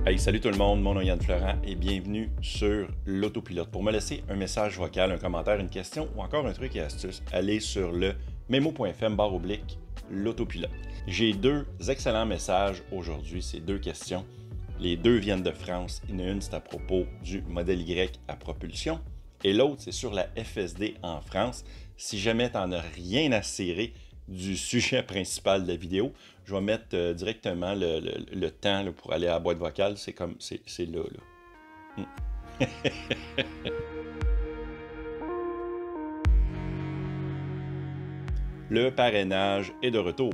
Hey, salut tout le monde, mon nom est Yann Florent et bienvenue sur l'Autopilote. Pour me laisser un message vocal, un commentaire, une question ou encore un truc et astuce, allez sur le memo.fm/l'Autopilote. J'ai deux excellents messages aujourd'hui, c'est deux questions. Les deux viennent de France. Il y en a une, c'est à propos du modèle Y à propulsion et l'autre, c'est sur la FSD en France. Si jamais tu n'en as rien à cirer du sujet principal de la vidéo, je vais mettre directement le temps là, pour aller à la boîte vocale. C'est comme, c'est là. Le parrainage est de retour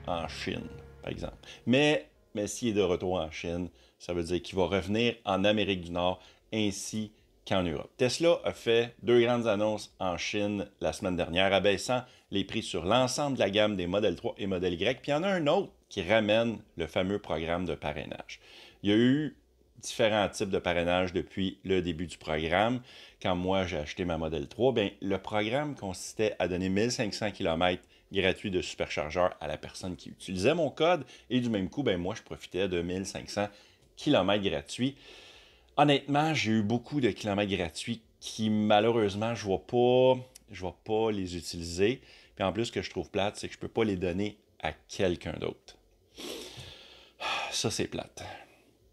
en Chine, par exemple. Mais s'il est de retour en Chine, ça veut dire qu'il va revenir en Amérique du Nord ainsi qu'en Europe. Tesla a fait deux grandes annonces en Chine la semaine dernière, abaissant les prix sur l'ensemble de la gamme des Model 3 et Model Y. Puis il y en a un autre qui ramène le fameux programme de parrainage. Il y a eu différents types de parrainage depuis le début du programme. Quand moi j'ai acheté ma Model 3, bien, le programme consistait à donner 1500 km gratuits de superchargeur à la personne qui utilisait mon code et du même coup, bien, moi je profitais de 1500 km gratuits. Honnêtement, j'ai eu beaucoup de kilomètres gratuits qui, malheureusement, je ne vais pas les utiliser. Puis en plus, ce que je trouve plate, c'est que je ne peux pas les donner à quelqu'un d'autre. Ça, c'est plate.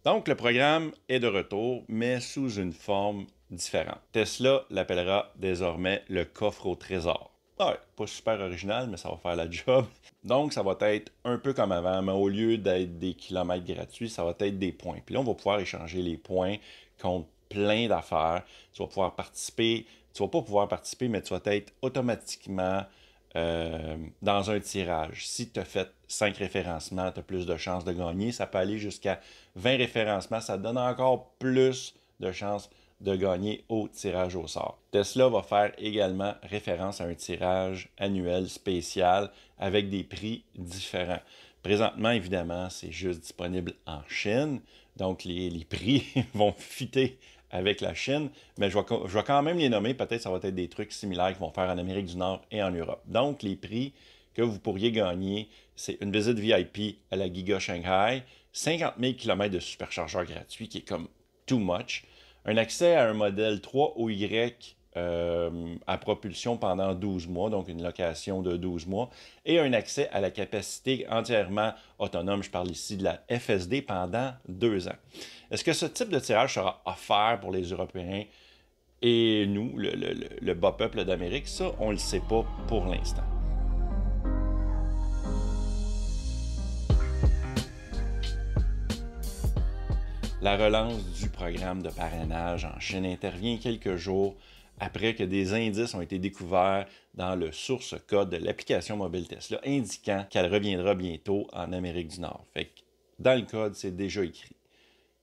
Donc, le programme est de retour, mais sous une forme différente. Tesla l'appellera désormais le coffre au trésor. Ouais, pas super original, mais ça va faire la job. Donc, ça va être un peu comme avant, mais au lieu d'être des kilomètres gratuits, ça va être des points. Puis là, on va pouvoir échanger les points contre plein d'affaires. Tu vas pouvoir participer, tu vas pas pouvoir participer, mais tu vas être automatiquement dans un tirage. Si tu as fait 5 référencements, tu as plus de chances de gagner. Ça peut aller jusqu'à 20 référencements. Ça te donne encore plus de chances de gagner au tirage au sort. Tesla va faire également référence à un tirage annuel spécial avec des prix différents. Présentement, évidemment, c'est juste disponible en Chine, donc les prix vont fitter avec la Chine, mais je vais quand même les nommer, peut-être ça va être des trucs similaires qu'ils vont faire en Amérique du Nord et en Europe. Donc, les prix que vous pourriez gagner, c'est une visite VIP à la Giga Shanghai, 50 000 km de superchargeur gratuit, qui est comme too much, un accès à un modèle 3 ou Y à propulsion pendant 12 mois, donc une location de 12 mois, et un accès à la capacité entièrement autonome, je parle ici de la FSD, pendant 2 ans. Est-ce que ce type de tirage sera offert pour les Européens et nous, le bas peuple d'Amérique? Ça, on ne le sait pas pour l'instant. La relance du programme de parrainage en Chine intervient quelques jours après que des indices ont été découverts dans le source code de l'application mobile Tesla, indiquant qu'elle reviendra bientôt en Amérique du Nord. Fait que dans le code, c'est déjà écrit.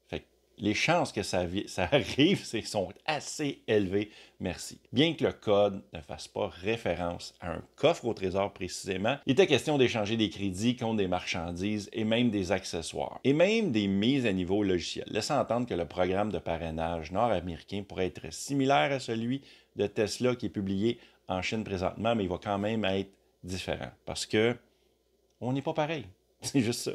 Fait que les chances que ça arrive sont assez élevées, merci. Bien que le code ne fasse pas référence à un coffre au trésor précisément, il était question d'échanger des crédits contre des marchandises et même des accessoires, et même des mises à niveau logicielles, laissant entendre que le programme de parrainage nord-américain pourrait être similaire à celui de Tesla qui est publié en Chine présentement, mais il va quand même être différent, parce que on n'est pas pareil. C'est juste ça.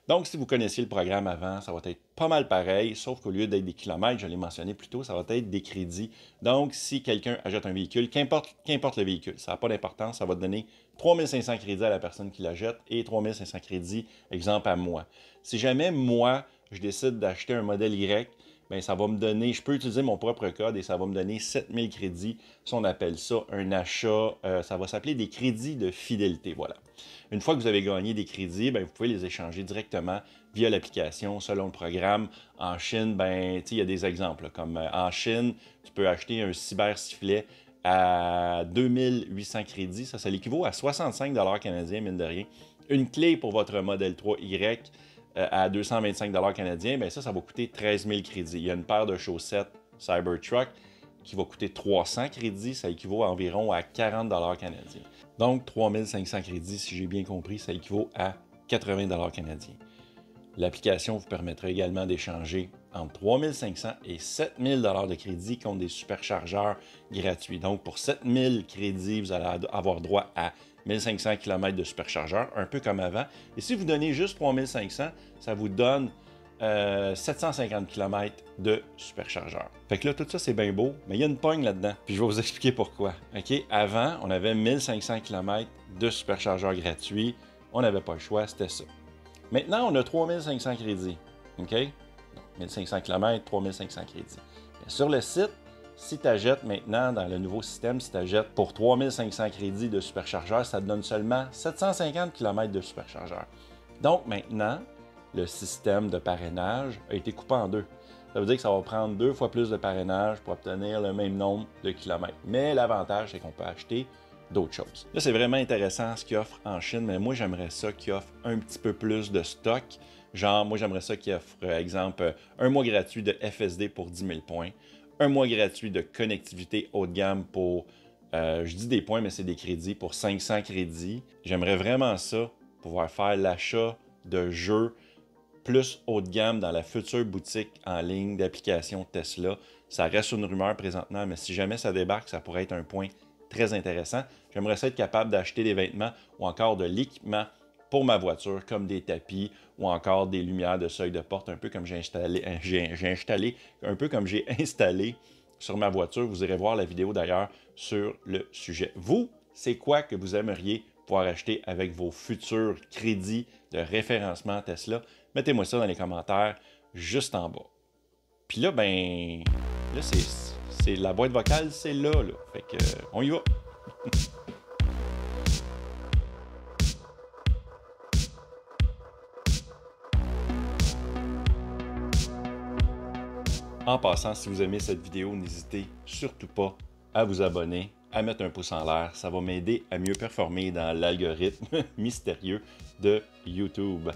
Donc, si vous connaissiez le programme avant, ça va être pas mal pareil, sauf qu'au lieu d'être des kilomètres, je l'ai mentionné plus tôt, ça va être des crédits. Donc, si quelqu'un achète un véhicule, qu'importe le véhicule, ça n'a pas d'importance, ça va te donner 3500 crédits à la personne qui l'achète et 3500 crédits, exemple, à moi. Si jamais, moi, je décide d'acheter un modèle Y, bien, ça va me donner, je peux utiliser mon propre code et ça va me donner 7000 crédits. Si on appelle ça un achat, ça va s'appeler des crédits de fidélité, voilà. Une fois que vous avez gagné des crédits, bien, vous pouvez les échanger directement via l'application selon le programme. En Chine, ben, il y a des exemples, comme en Chine, tu peux acheter un cyber-sifflet à 2800 crédits, ça l'équivaut à 65 $ canadiens, mine de rien. Une clé pour votre modèle 3Y à 225 $ canadiens, bien ça va coûter 13 000 crédits. Il y a une paire de chaussettes Cybertruck qui va coûter 300 crédits, ça équivaut à environ à 40 $ canadiens. Donc, 3500 crédits, si j'ai bien compris, ça équivaut à 80 $ canadiens. L'application vous permettra également d'échanger entre 3500 et 7000 $ de crédits contre des superchargeurs gratuits. Donc, pour 7000 crédits, vous allez avoir droit à 1500 km de superchargeur, un peu comme avant. Et si vous donnez juste 3500, ça vous donne 750 km de superchargeur. Fait que là, tout ça, c'est bien beau, mais il y a une pogne là-dedans. Puis je vais vous expliquer pourquoi. OK? Avant, on avait 1500 km de superchargeur gratuit. On n'avait pas le choix, c'était ça. Maintenant, on a 3500 crédits. OK? Donc, 1500 km, 3500 crédits. Et sur le site, si tu achètes maintenant dans le nouveau système, si tu achètes pour 3500 crédits de superchargeur, ça te donne seulement 750 km de superchargeur. Donc maintenant, le système de parrainage a été coupé en deux. Ça veut dire que ça va prendre 2 fois plus de parrainage pour obtenir le même nombre de kilomètres. Mais l'avantage, c'est qu'on peut acheter d'autres choses. Là, c'est vraiment intéressant ce qu'ils offrent en Chine, mais moi, j'aimerais ça qu'ils offrent un petit peu plus de stock. Genre, moi, j'aimerais ça qu'ils offrent, par exemple, un mois gratuit de FSD pour 10 000 points, un mois gratuit de connectivité haut de gamme pour, je dis des points, mais c'est des crédits, pour 500 crédits. J'aimerais vraiment ça, pouvoir faire l'achat de jeux plus haut de gamme dans la future boutique en ligne d'applications Tesla. Ça reste une rumeur présentement, mais si jamais ça débarque, ça pourrait être un point très intéressant. J'aimerais ça être capable d'acheter des vêtements ou encore de l'équipement pour ma voiture, comme des tapis ou encore des lumières de seuil de porte, un peu comme j'ai installé sur ma voiture. Vous irez voir la vidéo d'ailleurs sur le sujet. Vous, c'est quoi que vous aimeriez pouvoir acheter avec vos futurs crédits de référencement Tesla? Mettez-moi ça dans les commentaires juste en bas. Puis là, ben, là, c'est la boîte vocale, c'est là. Fait que, on y va. En passant, si vous aimez cette vidéo, n'hésitez surtout pas à vous abonner, à mettre un pouce en l'air. Ça va m'aider à mieux performer dans l'algorithme mystérieux de YouTube.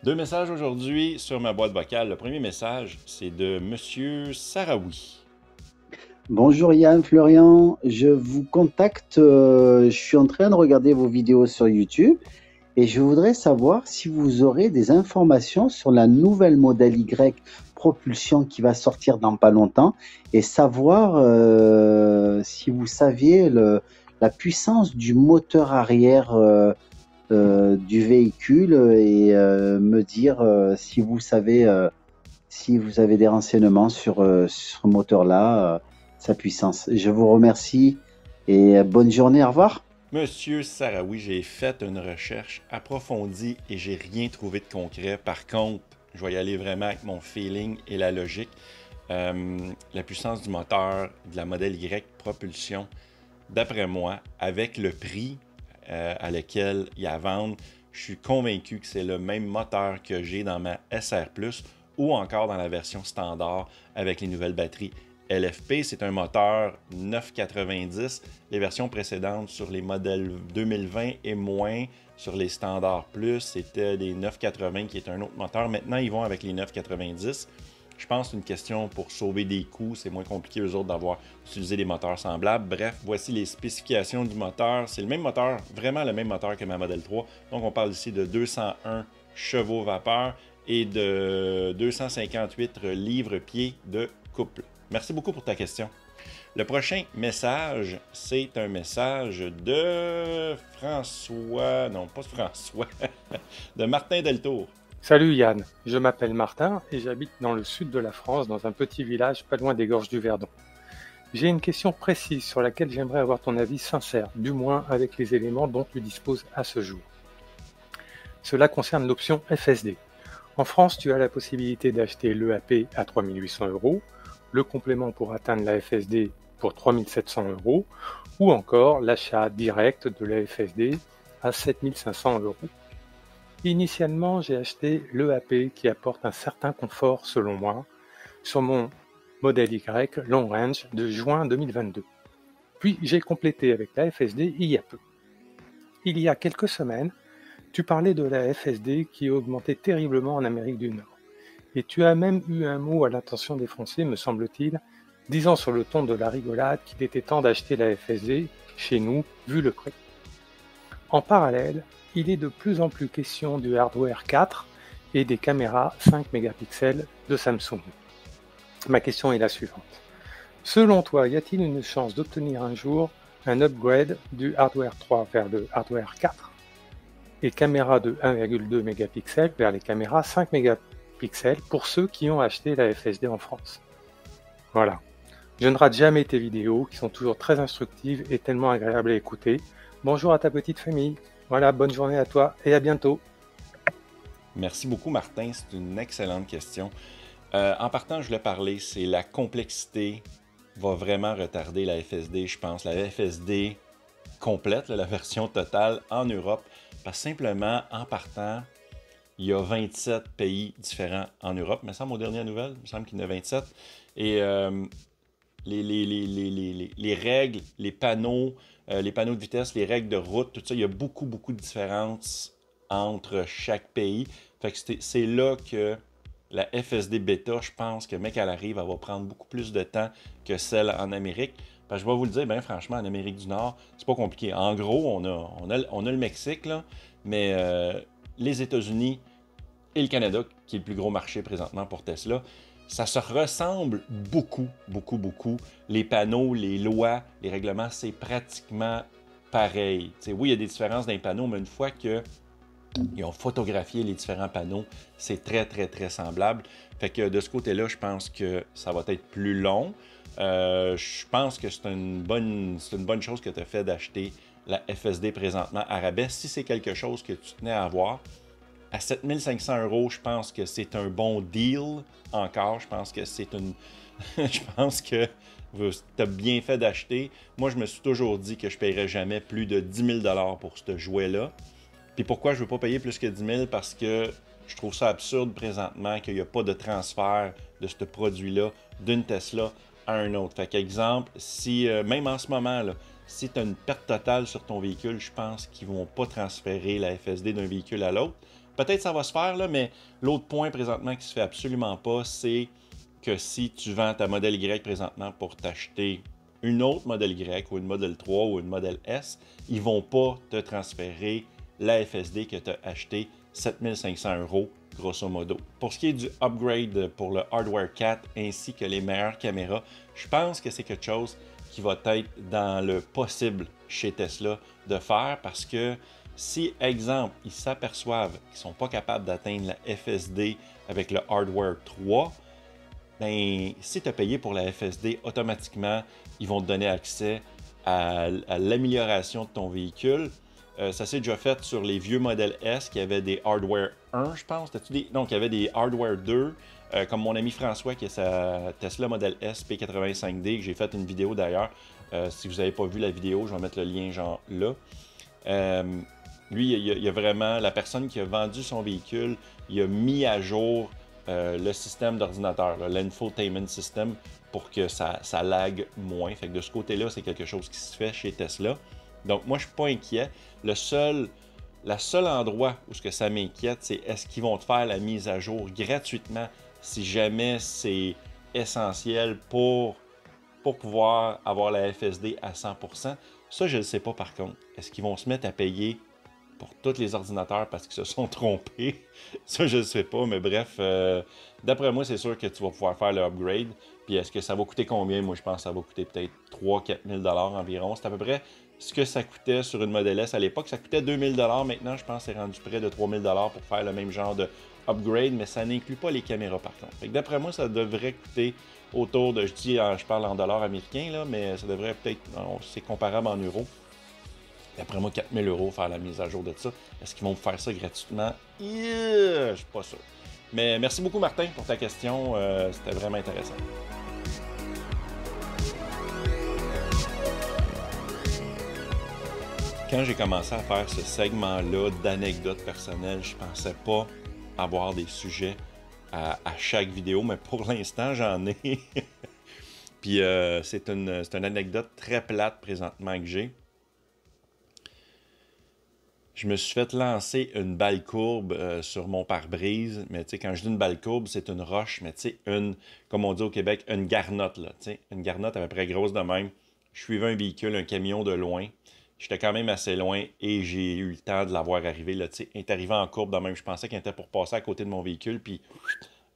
2 messages aujourd'hui sur ma boîte vocale. Le premier message, c'est de Monsieur Sarawi. Bonjour Yann, Florian, je vous contacte, je suis en train de regarder vos vidéos sur YouTube et je voudrais savoir si vous aurez des informations sur la nouvelle modèle Y propulsion qui va sortir dans pas longtemps et savoir si vous saviez la puissance du moteur arrière du véhicule et me dire si vous savez si vous avez des renseignements sur ce moteur-là, sa puissance. Je vous remercie et bonne journée, au revoir. Monsieur Sarawi, j'ai fait une recherche approfondie et j'ai rien trouvé de concret. Par contre, je vais y aller vraiment avec mon feeling et la logique. La puissance du moteur de la modèle Y propulsion, d'après moi, avec le prix à lequel il y a à vendre, je suis convaincu que c'est le même moteur que j'ai dans ma SR+, ou encore dans la version standard avec les nouvelles batteries LFP. C'est un moteur 990. Les versions précédentes sur les modèles 2020 et moins, sur les standards plus, c'était les 980 qui est un autre moteur. Maintenant, ils vont avec les 990. Je pense que c'est une question pour sauver des coûts. C'est moins compliqué eux autres d'avoir utilisé des moteurs semblables. Bref, voici les spécifications du moteur. C'est le même moteur, vraiment le même moteur que ma Model 3. Donc, on parle ici de 201 chevaux vapeur et de 258 livres-pieds de couple. Merci beaucoup pour ta question. Le prochain message, c'est un message de François, non pas François, de Martin Deltour. Salut Yann, je m'appelle Martin et j'habite dans le sud de la France, dans un petit village pas loin des gorges du Verdon. J'ai une question précise sur laquelle j'aimerais avoir ton avis sincère, du moins avec les éléments dont tu disposes à ce jour. Cela concerne l'option FSD. En France, tu as la possibilité d'acheter l'EAP à 3 800 €, le complément pour atteindre la FSD pour 3 700 € ou encore l'achat direct de la FSD à 7 500 €. Initialement, j'ai acheté l'EAP qui apporte un certain confort selon moi sur mon modèle Y Long Range de juin 2022. Puis j'ai complété avec la FSD il y a peu. Il y a quelques semaines, tu parlais de la FSD qui augmentait terriblement en Amérique du Nord. Et tu as même eu un mot à l'intention des Français, me semble-t-il, disant sur le ton de la rigolade qu'il était temps d'acheter la FSD chez nous, vu le prix. En parallèle, il est de plus en plus question du hardware 4 et des caméras 5 mégapixels de Samsung. Ma question est la suivante. Selon toi, y a-t-il une chance d'obtenir un jour un upgrade du hardware 3 vers le hardware 4 et caméras de 1,2 mégapixels vers les caméras 5 mégapixels pixels pour ceux qui ont acheté la FSD en France. Voilà. Je ne rate jamais tes vidéos qui sont toujours très instructives et tellement agréables à écouter. Bonjour à ta petite famille. Voilà, bonne journée à toi et à bientôt. Merci beaucoup, Martin. C'est une excellente question. En partant, je voulais parler, c'est la complexité va vraiment retarder la FSD, je pense. La FSD complète, la version totale en Europe, parce que simplement, en partant, il y a 27 pays différents en Europe. Il me semble, aux dernières nouvelles, il me semble qu'il y en a 27. Et les règles, les panneaux de vitesse, les règles de route, tout ça, il y a beaucoup, beaucoup de différences entre chaque pays. Fait que c'est là que la FSD bêta, je pense que, mec, elle arrive, elle va prendre beaucoup plus de temps que celle en Amérique. Parce que je vais vous le dire, bien franchement, en Amérique du Nord, c'est pas compliqué. En gros, on a le Mexique, là, mais les États-Unis et le Canada, qui est le plus gros marché présentement pour Tesla, ça se ressemble beaucoup, beaucoup, beaucoup. Les panneaux, les lois, les règlements, c'est pratiquement pareil. T'sais, oui, il y a des différences dans les panneaux, mais une fois qu'ils ont photographié les différents panneaux, c'est très, très, très semblable. Fait que de ce côté-là, je pense que ça va être plus long. Je pense que c'est une bonne chose que tu as fait d'acheter la FSD présentement à rabais. Si c'est quelque chose que tu tenais à avoir, à 7500 €, je pense que c'est un bon deal encore. Je pense que c'est une... je pense que tu as bien fait d'acheter. Moi, je me suis toujours dit que je ne paierais jamais plus de 10 000 $ pour ce jouet-là. Puis pourquoi je ne veux pas payer plus que 10 000? Parce que je trouve ça absurde présentement qu'il n'y a pas de transfert de ce produit-là d'une Tesla à un autre. Fait qu'exemple, si même en ce moment, là, si tu as une perte totale sur ton véhicule, je pense qu'ils ne vont pas transférer la FSD d'un véhicule à l'autre. Peut-être ça va se faire, là, mais l'autre point présentement qui se fait absolument pas, c'est que si tu vends ta Model Y présentement pour t'acheter une autre Model Y ou une Model 3 ou une Model S, ils ne vont pas te transférer la FSD que tu as acheté 7500 €, grosso modo. Pour ce qui est du upgrade pour le Hardware 4 ainsi que les meilleures caméras, je pense que c'est quelque chose qui va être dans le possible chez Tesla de faire parce que si, exemple, ils s'aperçoivent qu'ils ne sont pas capables d'atteindre la FSD avec le Hardware 3, ben, si tu as payé pour la FSD, automatiquement, ils vont te donner accès à l'amélioration de ton véhicule. Ça s'est déjà fait sur les vieux modèles S qui avaient des Hardware 1, je pense. Non, qui avaient des Hardware 2, comme mon ami François qui a sa Tesla Model S P85D, que j'ai fait une vidéo d'ailleurs. Si vous n'avez pas vu la vidéo, je vais mettre le lien genre là. Lui, il y a vraiment la personne qui a vendu son véhicule, il a mis à jour le système d'ordinateur, l'infotainment system, pour que ça lag moins. Fait que de ce côté-là, c'est quelque chose qui se fait chez Tesla. Donc, moi, je ne suis pas inquiet. Le seul endroit où ce que ça m'inquiète, c'est est-ce qu'ils vont te faire la mise à jour gratuitement si jamais c'est essentiel pour pouvoir avoir la FSD à 100%. Ça, je ne sais pas par contre. Est-ce qu'ils vont se mettre à payer pour tous les ordinateurs parce qu'ils se sont trompés? Ça, je ne sais pas, mais bref, d'après moi, c'est sûr que tu vas pouvoir faire le upgrade. Puis est-ce que ça va coûter combien? Moi, je pense que ça va coûter peut-être 3 000 à 4 000 $ environ. C'est à peu près ce que ça coûtait sur une Model S à l'époque. Ça coûtait 2 000 $. Maintenant, je pense que c'est rendu près de 3 000 $ pour faire le même genre de upgrade, mais ça n'inclut pas les caméras par contre. Fait que d'après moi, ça devrait coûter autour de, je parle en dollars américains, là, mais ça devrait peut-être, c'est comparable en euros. D'après moi, 4 000 € faire la mise à jour de ça. Est-ce qu'ils vont faire ça gratuitement? Je ne suis pas sûr. Mais merci beaucoup, Martin, pour ta question. C'était vraiment intéressant. Quand j'ai commencé à faire ce segment-là d'anecdotes personnelles, je pensais pas avoir des sujets à chaque vidéo, mais pour l'instant, j'en ai. Puis c'est une anecdote très plate présentement que j'ai. Je me suis fait lancer une balle courbe sur mon pare-brise, mais tu sais, quand je dis une balle courbe, c'est une roche, mais tu sais, comme on dit au Québec, une garnotte, là, tu sais, une garnotte à peu près grosse de même. Je suivais un véhicule, un camion de loin. J'étais quand même assez loin et j'ai eu le temps de l'avoir arrivé, là, tu sais, elle est arrivée en courbe de même. Je pensais qu'elle était pour passer à côté de mon véhicule, puis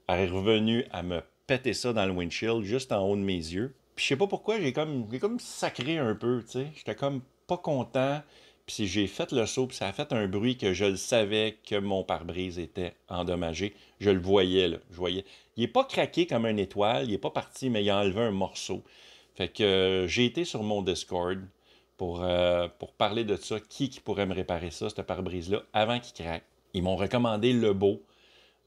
elle est revenue à me péter ça dans le windshield, juste en haut de mes yeux. Puis je sais pas pourquoi, j'ai comme sacré un peu, tu sais. J'étais comme pas content. Puis j'ai fait le saut, puis ça a fait un bruit que je le savais que mon pare-brise était endommagé. Je le voyais, là. Je voyais. Il n'est pas craqué comme une étoile, il n'est pas parti, mais il a enlevé un morceau. Fait que j'ai été sur mon Discord pour parler de ça. Qui pourrait me réparer ça, ce pare-brise-là, avant qu'il craque. Ils m'ont recommandé Lebeau.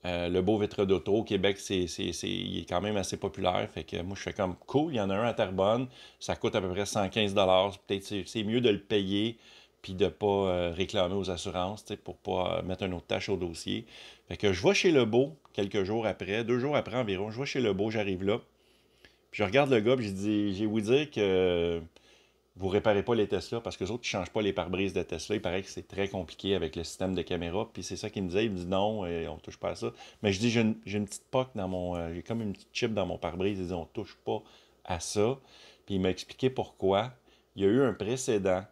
Lebeau Vitre d'Auto. Au Québec, il est quand même assez populaire. Fait que moi, je fais comme cool. Il y en a un à Terrebonne. Ça coûte à peu près 115 $. Peut-être c'est mieux de le payer puis de ne pas réclamer aux assurances pour ne pas mettre une autre tâche au dossier. Fait que je vais chez Lebeau quelques jours après, 2 jours après environ. Je vais chez Lebeau, j'arrive là. Puis je regarde le gars, puis je dis, j'ai vous dire que vous ne réparez pas les Tesla parce que les autres, ils ne changent pas les pare-brises de Tesla. Il paraît que c'est très compliqué avec le système de caméra. Puis c'est ça qu'il me disait. Il me dit non, on ne touche pas à ça. Mais je dis, j'ai une petite poque dans mon. J'ai comme une petite chip dans mon pare-brise. Il dit, on ne touche pas à ça. Puis il m'a expliqué pourquoi. Il y a eu un précédent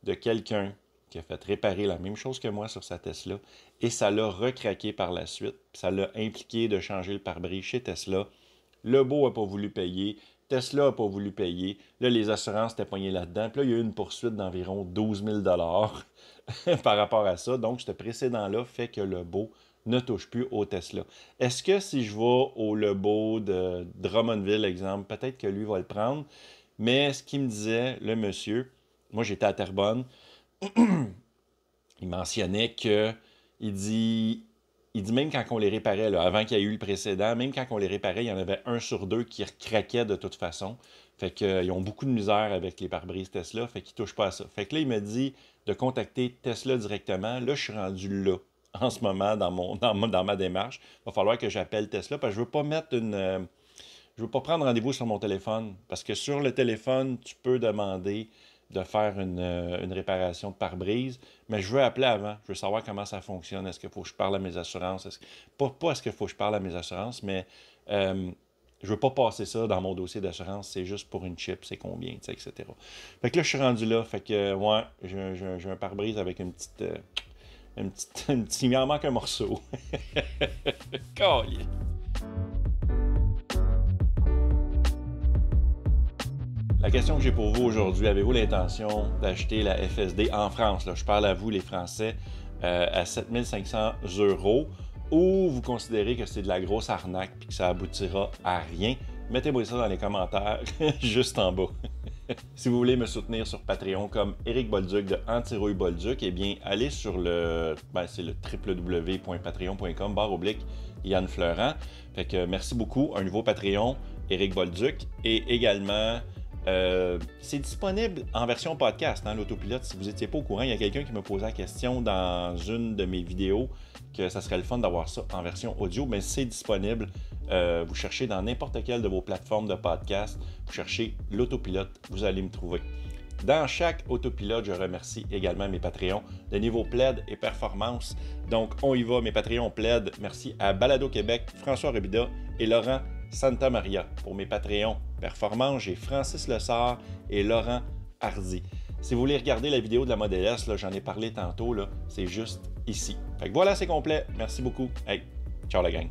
de quelqu'un qui a fait réparer la même chose que moi sur sa Tesla. Et ça l'a recraqué par la suite. Puis ça l'a impliqué de changer le pare-brise chez Tesla. Lebeau n'a pas voulu payer. Tesla n'a pas voulu payer. Là, les assurances étaient poignées là-dedans. Puis là, il y a eu une poursuite d'environ 12 000 $ par rapport à ça. Donc, ce précédent-là fait que Lebeau ne touche plus au Tesla. Est-ce que si je vais au Lebeau de Drummondville, exemple, peut-être que lui va le prendre. Mais ce qu'il me disait, le monsieur, moi j'étais à Terrebonne, il mentionnait que, il dit même quand on les réparait, là, avant qu'il y ait eu le précédent, même quand on les réparait, il y en avait 1 sur 2 qui craquaient de toute façon. Fait qu'ils ont beaucoup de misère avec les pare-brises Tesla, fait qu'ils ne touchent pas à ça. Fait que là, il m'a dit de contacter Tesla directement. Là, je suis rendu là, en ce moment, dans ma démarche. Il va falloir que j'appelle Tesla, parce que je ne veux pas mettre je veux pas prendre rendez-vous sur mon téléphone, parce que sur le téléphone, tu peux demander de faire une réparation de pare-brise, mais je veux appeler avant. Je veux savoir comment ça fonctionne. Est-ce qu'il faut que je parle à mes assurances? Pas est-ce qu'il faut que je parle à mes assurances, mais je veux pas passer ça dans mon dossier d'assurance. C'est juste pour une chip, c'est combien, etc. Fait que là, je suis rendu là. Fait que, ouais, j'ai un pare-brise avec une petite... il m'en manque un morceau. Calique. La question que j'ai pour vous aujourd'hui, avez-vous l'intention d'acheter la FSD en France? Là, je parle à vous, les Français, à 7 500 € ou vous considérez que c'est de la grosse arnaque et que ça aboutira à rien? Mettez-moi ça dans les commentaires, juste en bas. Si vous voulez me soutenir sur Patreon comme Éric Bolduc de Antirouille Bolduc, eh bien, allez sur c'est le www.patreon.com/Yann Fleurant. Fait que merci beaucoup. Un nouveau Patreon, Éric Bolduc, et également... c'est disponible en version podcast, hein, l'autopilote. Si vous n'étiez pas au courant, il y a quelqu'un qui me posait la question dans une de mes vidéos que ça serait le fun d'avoir ça en version audio, mais c'est disponible. Vous cherchez dans n'importe quelle de vos plateformes de podcast, vous cherchez l'autopilote, vous allez me trouver. Dans chaque autopilote, je remercie également mes Patreons de niveau plaid et performance. Donc, on y va, mes Patreons plaid. Merci à Balado Québec, François Robida et Laurent Santa Maria. Pour mes Patreons performance, j'ai Francis Lessard et Laurent Hardy. Si vous voulez regarder la vidéo de la Model S, là, j'en ai parlé tantôt, là, c'est juste ici. Fait que voilà, c'est complet. Merci beaucoup. Hey, ciao la gang.